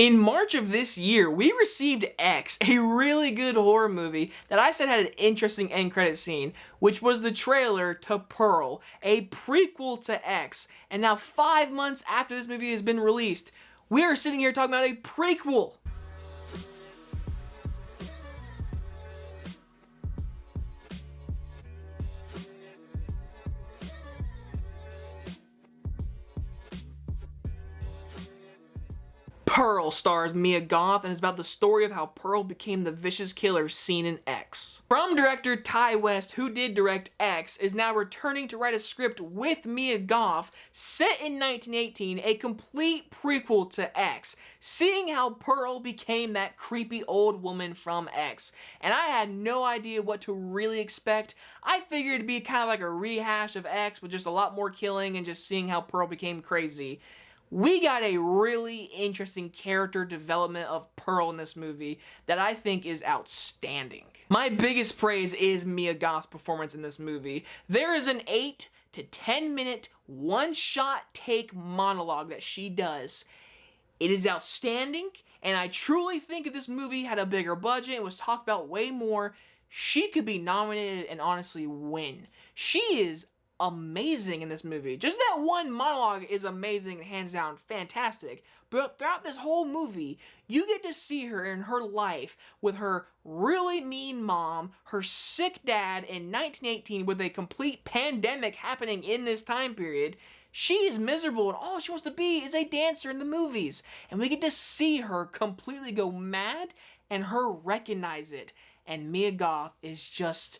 In March of this year, we received X, a really good horror movie that I said had an interesting end credit scene, which was the trailer to Pearl, a prequel to X. And now 5 months after this movie has been released, we are sitting here talking about a prequel. Pearl stars Mia Goth and is about the story of how Pearl became the vicious killer seen in X. From director Ty West, who did direct X, is now returning to write a script with Mia Goth set in 1918, a complete prequel to X, seeing how Pearl became that creepy old woman from X. And I had no idea what to really expect. I figured it'd be kind of like a rehash of X with just a lot more killing and just seeing how Pearl became crazy. We got a really interesting character development of Pearl in this movie that I think is outstanding. My biggest praise is Mia Goth's performance in this movie. There is an 8 to 10 minute one-shot take monologue that she does. It is outstanding, and I truly think if this movie had a bigger budget and was talked about way more, she could be nominated and honestly win. She is amazing in this movie. Just that one monologue is amazing and hands down fantastic. But throughout this whole movie, you get to see her in her life with her really mean mom, her sick dad in 1918 with a complete pandemic happening in this time period. She is miserable and all she wants to be is a dancer in the movies. And we get to see her completely go mad and her recognize it. And Mia Goth is just...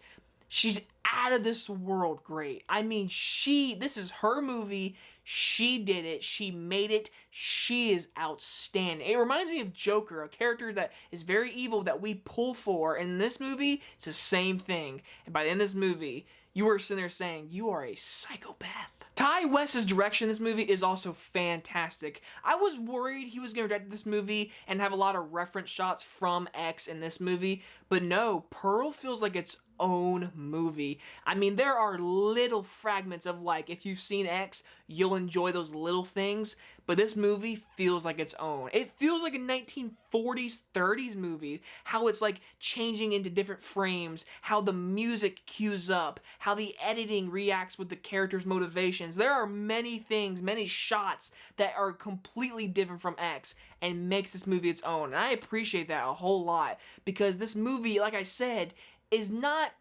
she's out of this world great. I mean, this is her movie. She did it. She made it. She is outstanding. It reminds me of Joker, a character that is very evil that we pull for. And in this movie, it's the same thing. And by the end of this movie, you are sitting there saying, you are a psychopath. Ty West's direction in this movie is also fantastic. I was worried he was going to direct this movie and have a lot of reference shots from X in this movie, but no, Pearl feels like its own movie. I mean, there are little fragments of, like, if you've seen X, you'll enjoy those little things, but this movie feels like its own. It feels like a 1940s, 30s movie, how it's like changing into different frames, how the music cues up, how the editing reacts with the characters' motivations. There are many things, many shots that are completely different from X and makes this movie its own. And I appreciate that a whole lot because this movie, like I said, is not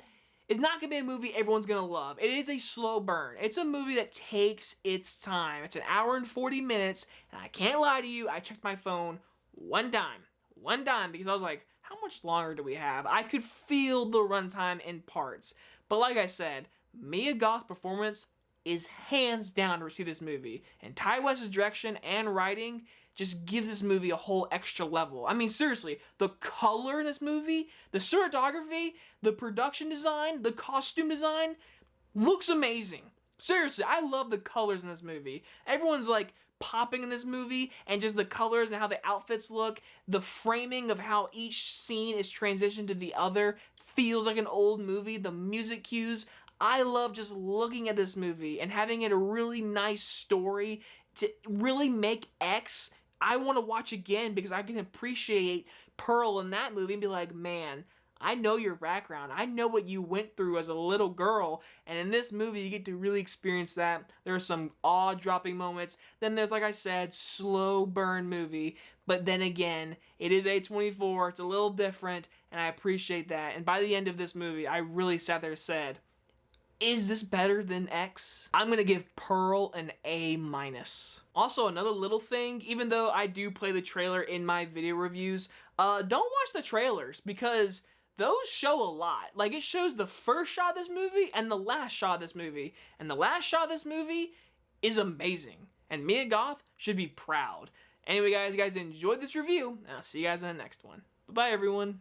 going to be a movie everyone's going to love. It is a slow burn. It's a movie that takes its time. It's an hour and 40 minutes, and I can't lie to you, I checked my phone one time, because I was like, how much longer do we have? I could feel the runtime in parts. But like I said, Mia Goth's performance is hands down to receive this movie. And Ty West's direction and writing just gives this movie a whole extra level. I mean, seriously, the color in this movie, the cinematography, the production design, the costume design looks amazing. Seriously, I love the colors in this movie. Everyone's like popping in this movie, and just the colors and how the outfits look, the framing of how each scene is transitioned to the other feels like an old movie, the music cues. I love just looking at this movie and having it a really nice story to really make X. I want to watch again because I can appreciate Pearl in that movie and be like, man, I know your background. I know what you went through as a little girl. And in this movie, you get to really experience that. There are some awe-dropping moments. Then there's, like I said, slow burn movie. But then again, it is A24. It's a little different. And I appreciate that. And by the end of this movie, I really sat there and said, is this better than X? I'm going to give Pearl an A-. Also, another little thing, even though I do play the trailer in my video reviews, don't watch the trailers because those show a lot. Like, it shows the first shot of this movie and the last shot of this movie. And the last shot of this movie is amazing. And Mia Goth should be proud. Anyway, guys, enjoyed this review, and I'll see you guys in the next one. Bye-bye, everyone.